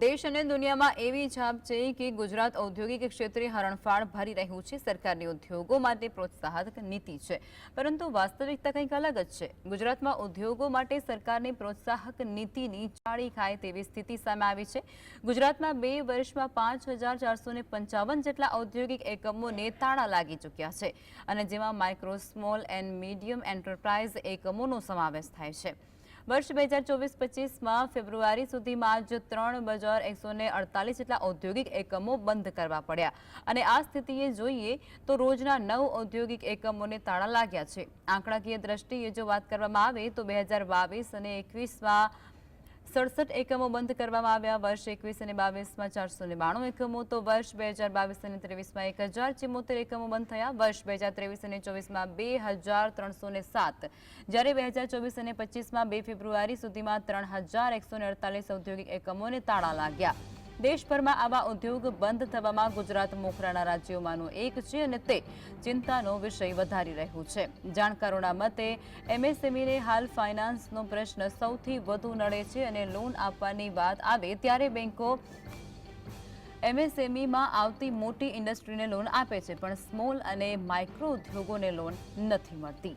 દેશ અને દુનિયામાં એવી છાપ છે કે ગુજરાત ઔદ્યોગિક ક્ષેત્રે હરણફાળ ભરી રહ્યું છે। સરકારની ઉદ્યોગો માટે પ્રોત્સાહક નીતિ છે, પરંતુ વાસ્તવિકતા કંઈક અલગ જ છે। ગુજરાતમાં ઉદ્યોગો માટે સરકારની પ્રોત્સાહક નીતિની ચાળી ખાય તેવી સ્થિતિ સામે આવી છે। ગુજરાતમાં 2 વર્ષમાં 5455 જેટલા ઔદ્યોગિક એકમોને તાળા લાગી ચૂક્યા છે, અને જેમાં micro, small and medium enterprise એકમોનો સમાવેશ થાય છે। વર્ષ 2024-25માં ફેબ્રુઆરી સુધીમાં જ 3,148 જેટલા ઔદ્યોગિક એકમો બંધ કરવા પડ્યા, અને આ સ્થિતિએ જોઈએ તો રોજના 9 ઔદ્યોગિક એકમોને તાળા લાગ્યા છે। આંકડાકીય દ્રષ્ટિએ જો વાત કરવામાં આવે તો 2022 અને 21માં 67 એકમો બંધ કરવામાં આવ્યા। વર્ષ 21 અને 22માં 492 એકમો, તો વર્ષ 2022 અને 23માં 1074 એકમો બંધ થયા। વર્ષ 2023 અને 24માં 2307, જ્યારે 2024 અને 25માં 2 ફેબ્રુઆરી સુધીમાં 3148 ઔદ્યોગિક એકમોને તાળા લાગ્યા। દેશભરમાં આવા ઉદ્યોગ બંધ થવામાં ગુજરાત મોખરાના રાજ્યોમાંનું એક છે, અને તે ચિંતાનો વિષય વધારી રહ્યું છે। જાણકારોના મતે એમએસએમઈને હાલ ફાઇનાન્સનો પ્રશ્ન સૌથી વધુ નડે છે, અને લોન આપવાની વાત આવે ત્યારે બેંકો એમએસએમઈમાં આવતી મોટી ઇન્ડસ્ટ્રીને લોન આપે છે, પણ સ્મોલ અને માઇક્રો ઉદ્યોગોને લોન નથી મળતી।